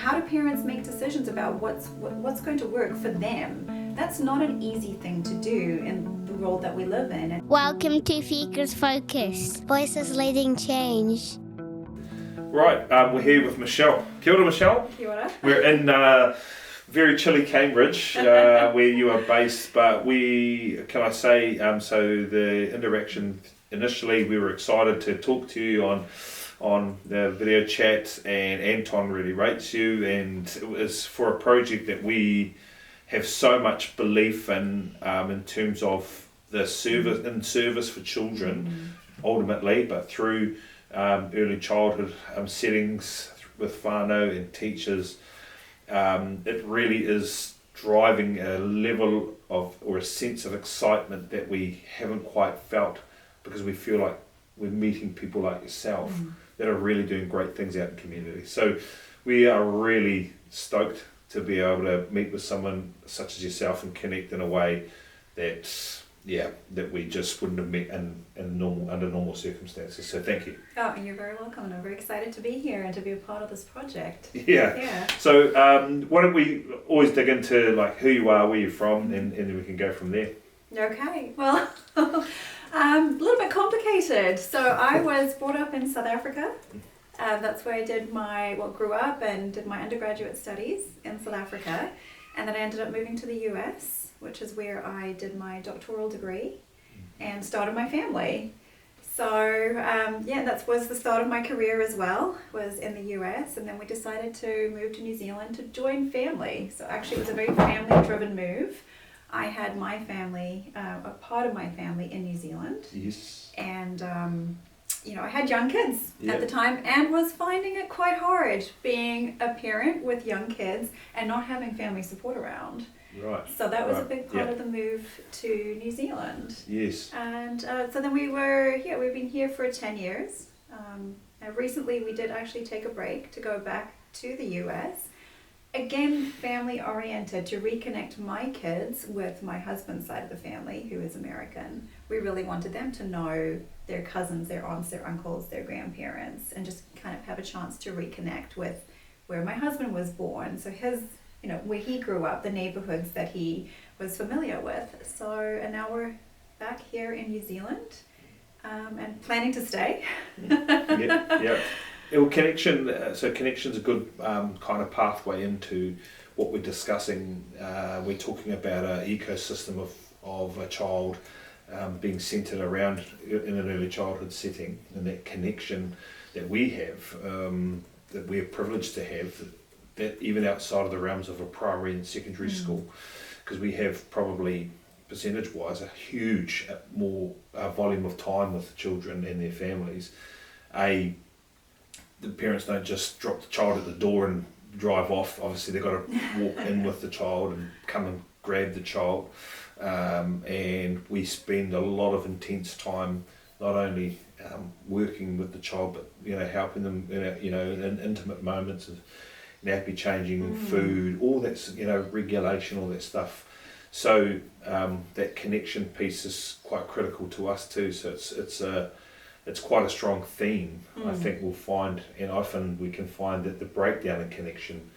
how do parents make decisions about what's going to work for them? That's not an easy thing to do in the world that we live in. Welcome to Auro Focus, Voices Leading Change. Right, we're here with Michelle. Kia ora, Michelle. Kia ora. We're in very chilly Cambridge, where you are based, but so the interaction, initially we were excited to talk to you on the video chat, and Anton really rates you, and it was for a project that we have so much belief in terms of the service for children, ultimately, but through early childhood settings with whānau and teachers. It really is driving a level of, or a sense of excitement that we haven't quite felt, because we feel like we're meeting people like yourself that are really doing great things out in the community. So we are really stoked to be able to meet with someone such as yourself and connect in a way that we just wouldn't have met under normal circumstances. So thank you. Oh, you're very welcome, and I'm very excited to be here and to be a part of this project. Yeah. So why don't we always dig into like who you are, where you're from, and then we can go from there. Okay, well, a little bit complicated. So I was brought up in South Africa. That's where I grew up and did my undergraduate studies in South Africa. And then I ended up moving to the US, which is where I did my doctoral degree and started my family. So that was the start of my career as well, was in the US. And then we decided to move to New Zealand to join family. So actually it was a very family-driven move. I had my family, a part of my family in New Zealand. Yes. And I had young kids at the time and was finding it quite hard being a parent with young kids and not having family support around. Right. So that was a big part of the move to New Zealand. Yes. And so then we've been here for 10 years. Recently we did actually take a break to go back to the US. Again, family oriented, to reconnect my kids with my husband's side of the family, who is American. We really wanted them to know their cousins, their aunts, their uncles, their grandparents, and just kind of have a chance to reconnect with where my husband was born. So where he grew up, the neighborhoods that he was familiar with. So, and now we're back here in New Zealand, and planning to stay. Yeah. Well, connection's a good kind of pathway into what we're discussing. We're talking about an ecosystem of a child being centered around in an early childhood setting, and that connection that we have, that we're privileged to have, that even outside of the realms of a primary and secondary school, because we have probably percentage-wise a huge more volume of time with the children and their families. The parents don't just drop the child at the door and drive off. Obviously they've got to walk in with the child and come and grab the child. And we spend a lot of intense time not only working with the child, but helping them in intimate moments of nappy changing, food, all that, regulation, all that stuff. So that connection piece is quite critical to us too. So it's quite a strong theme. I think we'll find, and often we can find that the breakdown in connection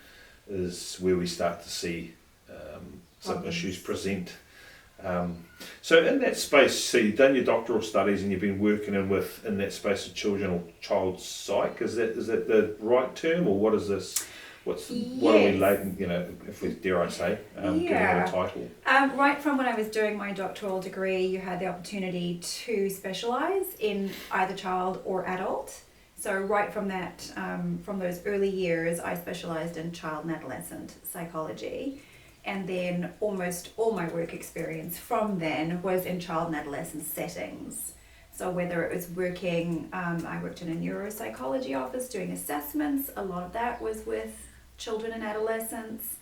is where we start to see some issues present. So in that space, so you've done your doctoral studies and you've been working in that space of children or child psych. Is that the right term, or what is this? What are we laden, if we dare I say, giving it a title? Right from when I was doing my doctoral degree, you had the opportunity to specialise in either child or adult. So right from that, from those early years, I specialised in child and adolescent psychology. And then almost all my work experience from then was in child and adolescent settings. So whether it was working, I worked in a neuropsychology office doing assessments. A lot of that was with children and adolescents.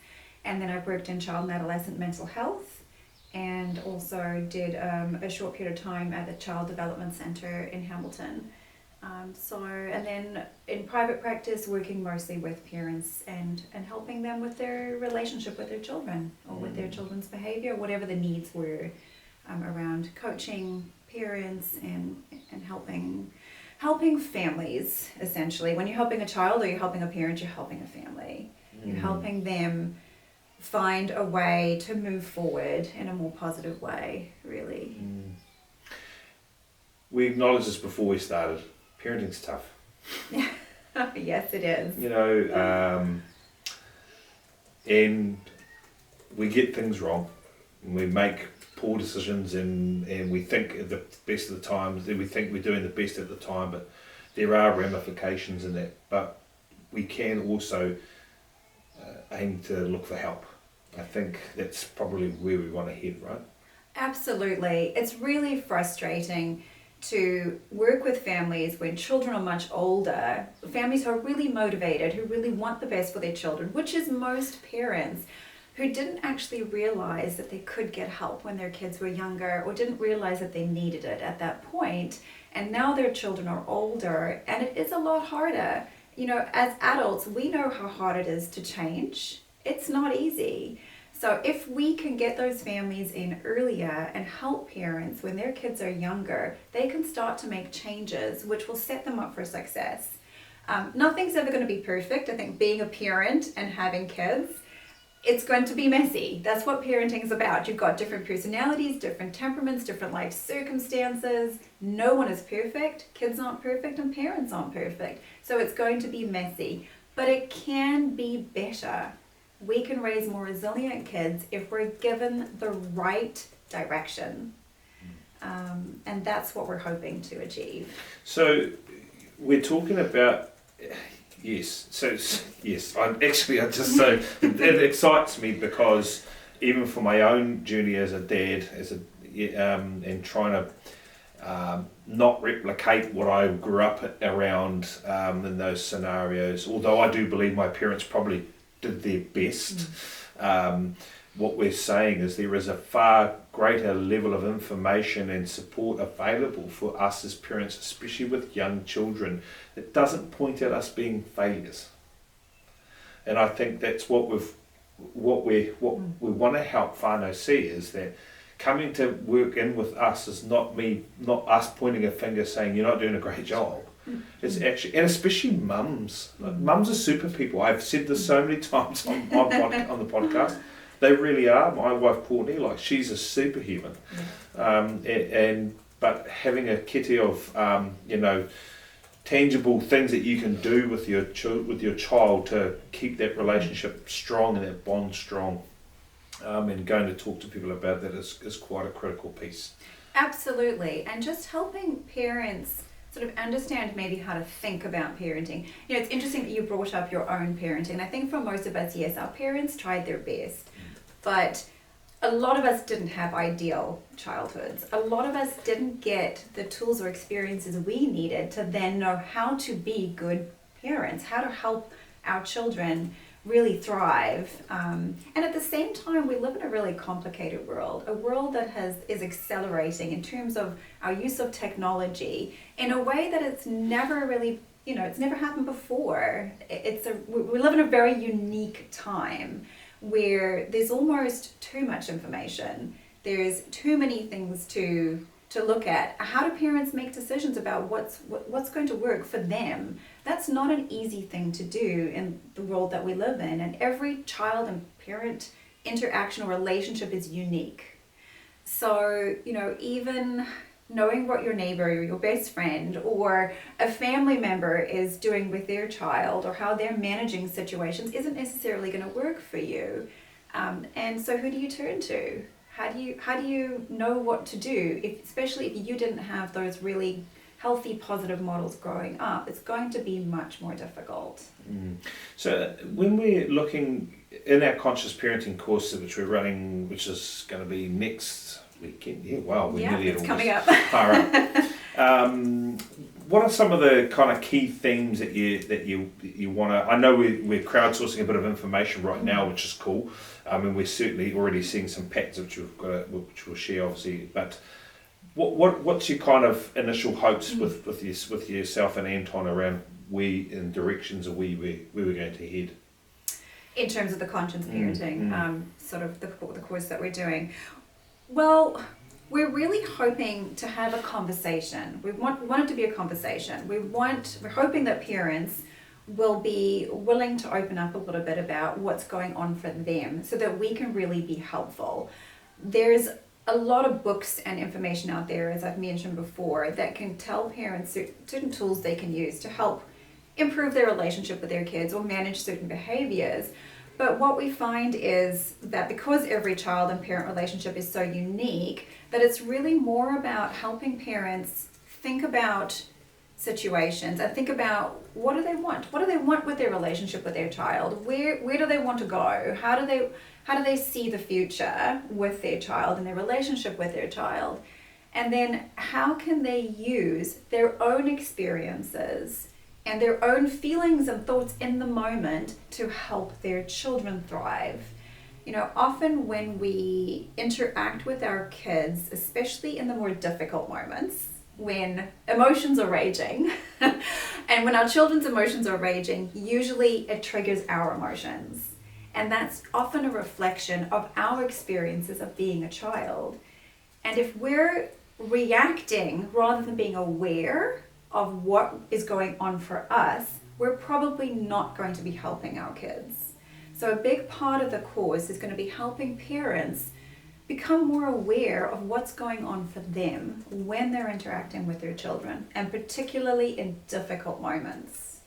And then I've worked in child and adolescent mental health, and also did a short period of time at the Child Development Centre in Hamilton. And then in private practice, working mostly with parents and helping them with their relationship with their children, or with their children's behaviour, whatever the needs were, around coaching parents and helping families, essentially. When you're helping a child or you're helping a parent, you're helping a family. You're helping them find a way to move forward in a more positive way, really. We acknowledged this before we started. Parenting's tough. Yes, it is. You know, and we get things wrong. And we make poor decisions, and we think at the best of the times, we think we're doing the best at the time, but there are ramifications in that. But we can also aim to look for help. I think that's probably where we want to head, right? Absolutely. It's really frustrating to work with families when children are much older, families who are really motivated, who really want the best for their children, which is most parents who didn't actually realize that they could get help when their kids were younger, or didn't realize that they needed it at that point. And now their children are older, and it is a lot harder. You know, as adults, we know how hard it is to change. It's not easy. So if we can get those families in earlier and help parents when their kids are younger, they can start to make changes which will set them up for success. Nothing's ever going to be perfect. I think being a parent and having kids, it's going to be messy. That's what parenting is about. You've got different personalities, different temperaments, different life circumstances. No one is perfect. Kids aren't perfect and parents aren't perfect. So it's going to be messy, but it can be better. We can raise more resilient kids if we're given the right direction. And that's what we're hoping to achieve. So we're talking about, yes, it excites me because even for my own journey as a dad, and trying to not replicate what I grew up around in those scenarios, although I do believe my parents probably did their best. What we're saying is there is a far greater level of information and support available for us as parents, especially with young children, that doesn't point at us being failures. And I think that's what we want to help whānau see, is that coming to work in with us is not us pointing a finger saying you're not doing a great job. It's actually, and especially mums. Mums are super people. I've said this so many times on the podcast. They really are. My wife Courtney, like, she's a superhuman. But having a kitty of tangible things that you can do with your child to keep that relationship strong and that bond strong, and going to talk to people about that is quite a critical piece. Absolutely, and just helping parents sort of understand maybe how to think about parenting. You know, it's interesting that you brought up your own parenting. And I think for most of us, yes, our parents tried their best, but a lot of us didn't have ideal childhoods. A lot of us didn't get the tools or experiences we needed to then know how to be good parents, how to help our children really thrive. And at the same time, we live in a really complicated world, a world that is accelerating in terms of our use of technology in a way that it's never really, it's never happened before. We live in a very unique time where there's almost too much information. There's too many things to look at. How do parents make decisions about what's going to work for them? That's not an easy thing to do in the world that we live in, and every child and parent interaction or relationship is unique. So, even knowing what your neighbor or your best friend or a family member is doing with their child or how they're managing situations isn't necessarily going to work for you. And so who do you turn to? How do you know what to do, especially if you didn't have those really healthy, positive models growing up? It's going to be much more difficult. So when we're looking in our conscious parenting course, which we're running, which is going to be next weekend, It's coming up. All right. What are some of the kind of key themes that you want to? I know we're crowdsourcing a bit of information right now, which is cool. And we're certainly already seeing some patterns which we'll share, obviously. But what's your kind of initial hopes with yourself and Anton around directions of where we're going to head? In terms of the conscious parenting, sort of the course that we're doing. Well, we're really hoping to have a conversation. We want it to be a conversation. We're hoping that parents will be willing to open up a little bit about what's going on for them so that we can really be helpful. There's a lot of books and information out there, as I've mentioned before, that can tell parents certain tools they can use to help improve their relationship with their kids or manage certain behaviors. But what we find is that because every child and parent relationship is so unique, that it's really more about helping parents think about situations and think about what do they want with their relationship with their child, where do they want to go, how do they see the future with their child and their relationship with their child, and then how can they use their own experiences and their own feelings and thoughts in the moment to help their children thrive. You know, often when we interact with our kids, especially in the more difficult moments, when emotions are raging, and when our children's emotions are raging, usually it triggers our emotions. And that's often a reflection of our experiences of being a child. And if we're reacting rather than being aware of what is going on for us, we're probably not going to be helping our kids. So a big part of the course is going to be helping parents become more aware of what's going on for them when they're interacting with their children, and particularly in difficult moments.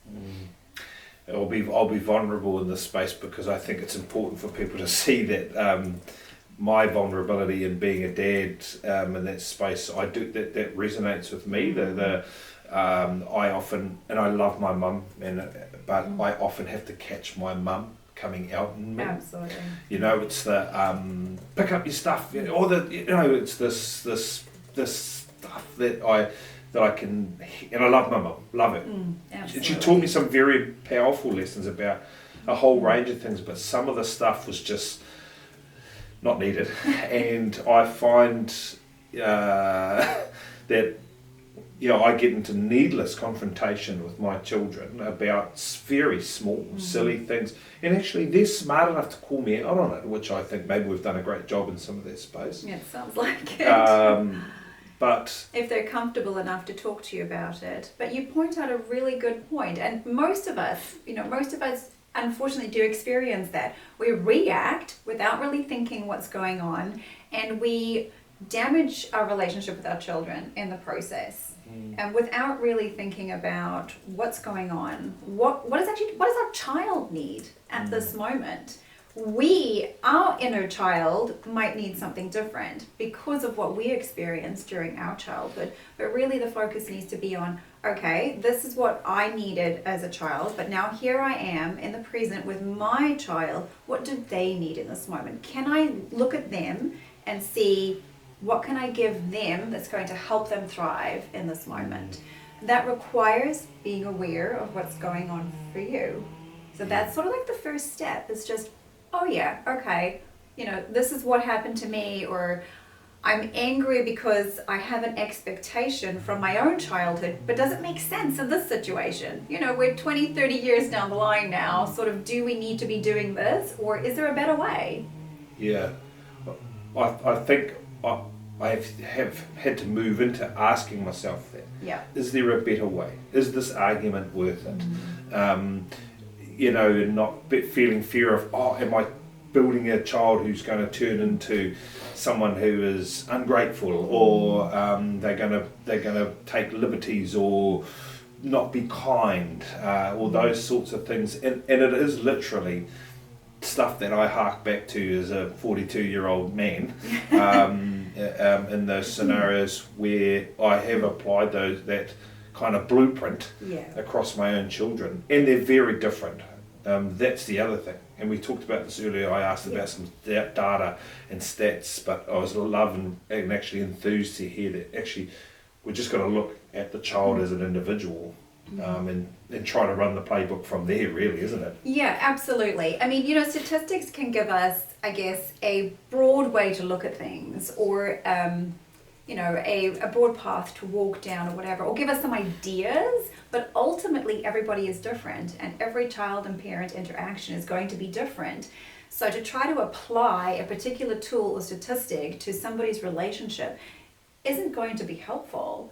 I'll be vulnerable in this space because I think it's important for people to see that my vulnerability in being a dad in that space, that resonates with me. I often, and I love my mum, but I often have to catch my mum coming out in me. Absolutely. You know, it's the pick up your stuff, or it's this stuff that I can, and I love my mum, love it. She taught me some very powerful lessons about a whole range of things, but some of the stuff was just not needed. And I find that I get into needless confrontation with my children about very small, silly things. And actually, they're smart enough to call me out on it, which I think maybe we've done a great job in some of their space. Yeah, it sounds like it. But if they're comfortable enough to talk to you about it. But you point out a really good point. And most of us unfortunately do experience that. We react without really thinking what's going on, and we damage our relationship with our children in the process. And without really thinking about what's going on, what does our child need at this moment? Our inner child might need something different because of what we experienced during our childhood, but really the focus needs to be on, okay, this is what I needed as a child, but now here I am in the present with my child. What do they need in this moment? Can I look at them and see what can I give them that's going to help them thrive in this moment? That requires being aware of what's going on for you. So that's sort of like the first step. It's just, oh yeah, okay, this is what happened to me, or I'm angry because I have an expectation from my own childhood, but does it make sense in this situation? We're 20, 30 years down the line now, sort of, do we need to be doing this, or is there a better way? Yeah, I think I have had to move into asking myself that. Yeah. Is there a better way? Is this argument worth it? And not feeling fear of, am I building a child who's going to turn into someone who is ungrateful, or they're going to take liberties, or not be kind, or those sorts of things. And it is literally stuff that I hark back to as a 42-year-old man. In those scenarios where I have applied that kind of blueprint across my own children, and they're very different. That's the other thing, and we talked about this earlier. I asked about some data and stats, but I was loving and actually enthused to hear that actually we're just going to look at the child as an individual, and try to run the playbook from there, really, isn't it? Yeah, absolutely. I mean, statistics can give us, I guess, a broad way to look at things, or a broad path to walk down, or whatever, or give us some ideas, but ultimately everybody is different, and every child and parent interaction is going to be different. So to try to apply a particular tool or statistic to somebody's relationship isn't going to be helpful.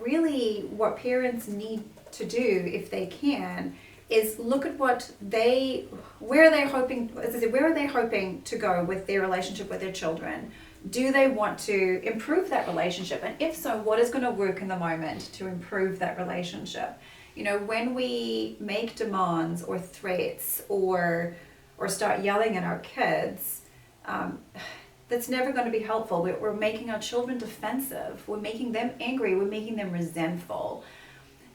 Really, what parents need to do, if they can, is look at where are they hoping, as I said, where are they hoping to go with their relationship with their children? Do they want to improve that relationship? And if so, what is going to work in the moment to improve that relationship? You know, when we make demands or threats or start yelling at our kids, that's never going to be helpful. We're making our children defensive. We're making them angry. We're making them resentful.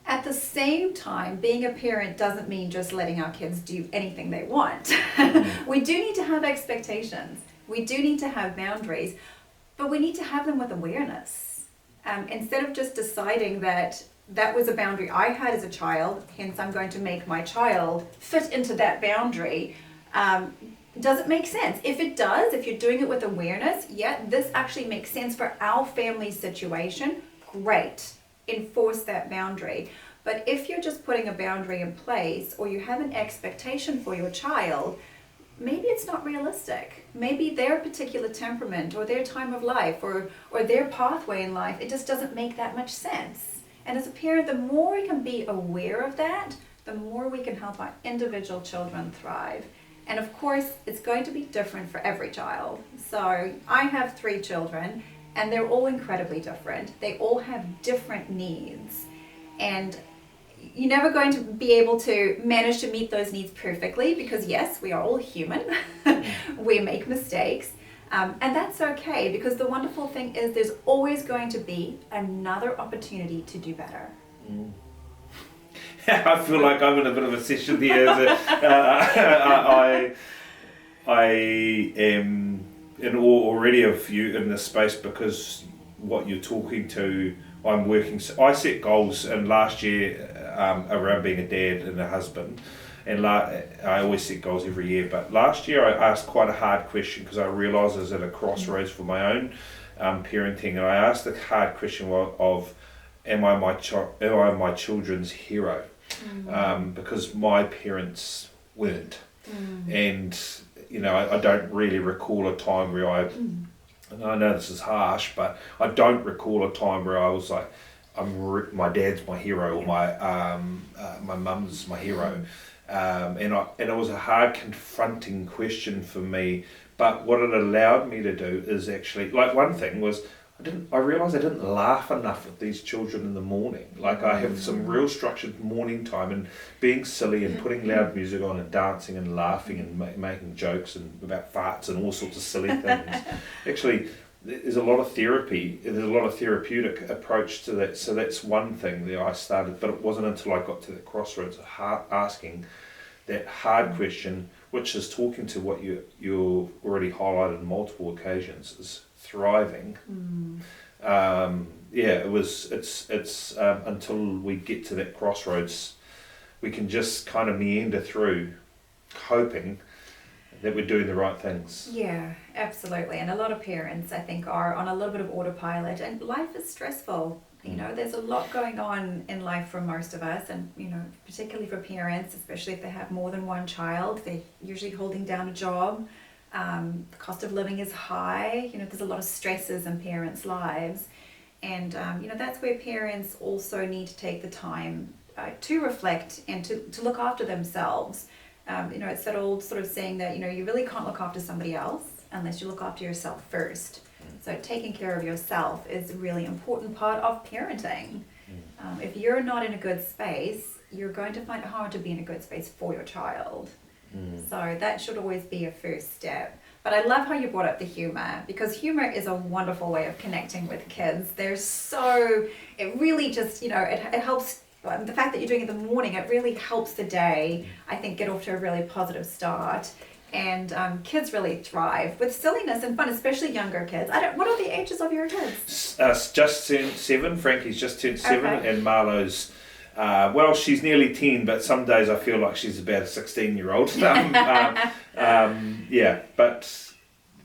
At the same time, being a parent doesn't mean just letting our kids do anything they want. We do need to have expectations. We do need to have boundaries, but we need to have them with awareness. Instead of just deciding that was a boundary I had as a child, hence I'm going to make my child fit into that boundary, doesn't make sense. If it does, if you're doing it with awareness, this actually makes sense for our family situation, great. Enforce that boundary. But if you're just putting a boundary in place, or you have an expectation for your child, maybe it's not realistic. Maybe their particular temperament or their time of life or their pathway in life, it just doesn't make that much sense. And as a parent, the more we can be aware of that, the more we can help our individual children thrive. And of course, it's going to be different for every child. So I have 3 children, and they're all incredibly different. They all have different needs. And you're never going to be able to manage to meet those needs perfectly, because yes, we are all human. We make mistakes. And that's okay, because the wonderful thing is there's always going to be another opportunity to do better. I feel like I'm in a bit of a session here. I am in awe already of you in this space, because what you're talking to, I'm working. I set goals, and last year around being a dad and a husband, and I always set goals every year. But last year I asked quite a hard question, because I realised I was at a crossroads for my own parenting, and I asked the hard question of, am I my children's hero? Because my parents weren't, and you know, I don't really recall a time where and I know this is harsh, but I don't recall a time where I was like, my dad's my hero, or my mum's my hero, and it was a hard, confronting question for me. But what it allowed me to do is actually, like, one thing was, I realised I didn't laugh enough with these children in the morning. Like, I have some real structured morning time, and being silly and putting loud music on and dancing and laughing and making jokes and about farts and all sorts of silly things. Actually, there's a lot of therapy. There's a lot of therapeutic approach to that. So that's one thing that I started, but it wasn't until I got to the crossroads of asking that hard question, which is talking to what you already highlighted on multiple occasions, is thriving. It's until we get to that crossroads, we can just kind of meander through, hoping that we're doing the right things. Yeah, absolutely. And a lot of parents, I think, are on a little bit of autopilot, and life is stressful. You know, there's a lot going on in life for most of us, and, you know, particularly for parents, especially if they have more than one child, they're usually holding down a job. The cost of living is high. You know, there's a lot of stresses in parents' lives. And, you know, that's where parents also need to take the time to reflect and to look after themselves. You know, it's that old sort of saying that, you know, you really can't look after somebody else unless you look after yourself first. So taking care of yourself is a really important part of parenting. If you're not in a good space, you're going to find it hard to be in a good space for your child. So that should always be a first step. But I love how you brought up the humour, because humour is a wonderful way of connecting with kids. It really just, you know, it helps. The fact that you're doing it in the morning, it really helps the day, I think, get off to a really positive start. And kids really thrive with silliness and fun, especially younger kids. What are the ages of your kids? Just turned 7. Frankie's just turned 7, Okay. and Marlo's, well, she's nearly 10, but some days I feel like she's about a 16-year-old. Yeah, but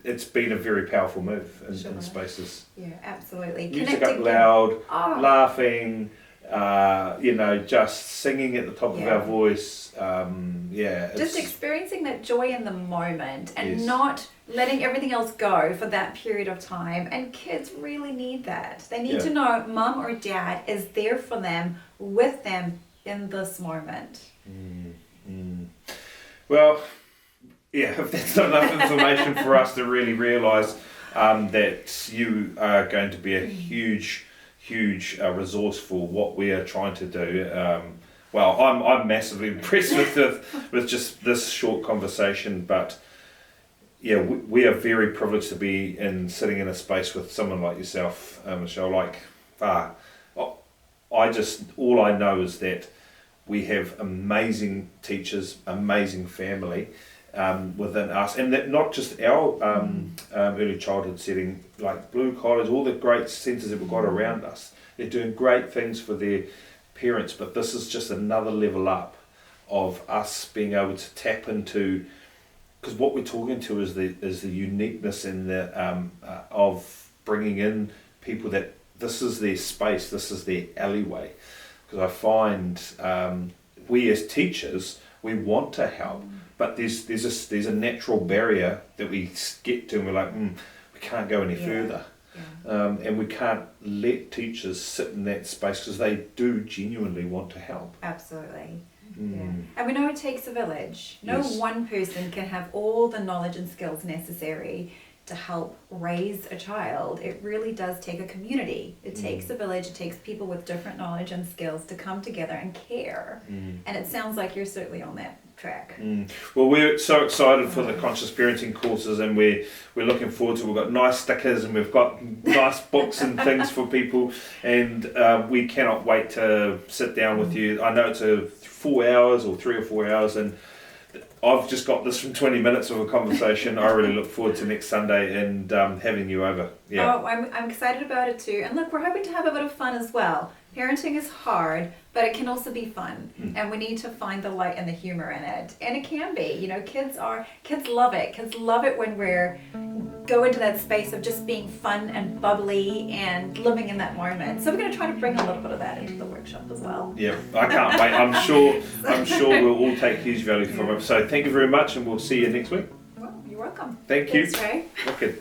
it's been a very powerful move in spaces. Yeah, absolutely. Music up loud, laughing, you know, just singing at the top of our voice. Just experiencing that joy in the moment and not letting everything else go for that period of time. And kids really need that. They need to know mum or dad is there for them, with them in this moment? Well, yeah, if that's not enough information for us to really realise that you are going to be a huge resource for what we are trying to do. Well, I'm massively impressed with just this short conversation, but yeah, we are very privileged to be sitting in a space with someone like yourself, Michelle. All I know is that we have amazing teachers, amazing family within us, and that not just our early childhood setting, like Blue Collars, all the great centres that we've got around us. They're doing great things for their parents, but this is just another level up of us being able to tap into, because what we're talking to is the uniqueness in the of bringing in people that this is their space, this is their alleyway. Because I find we as teachers, we want to help, but there's a natural barrier that we get to, and we're like, we can't go any further. And we can't let teachers sit in that space because they do genuinely want to help. Absolutely. Yeah. And we know it takes a village. No Yes. one person can have all the knowledge and skills necessary to help raise a child. It really does take a community. It takes a village. It takes people with different knowledge and skills to come together and care. And it sounds like you're certainly on that track. Well, we're so excited for the conscious parenting courses, and we're looking forward to it. We've got nice stickers and we've got nice books and things for people, and we cannot wait to sit down with you. I know it's 4 hours or 3 or 4 hours, and I've just got this from 20 minutes of a conversation. I really look forward to next Sunday and having you over. Yeah. Oh, I'm excited about it too. And look, we're hoping to have a bit of fun as well. Parenting is hard, but it can also be fun. And we need to find the light and the humor in it. And it can be. You know, kids love it. Kids love it when we're go into that space of just being fun and bubbly and living in that moment. So we're going to try to bring a little bit of that into the workshop as well. Yeah, I can't wait. I'm sure we'll all take huge value from it. So thank you very much, and we'll see you next week. Well, you're welcome. Thank you. Thanks, Ray. Okay.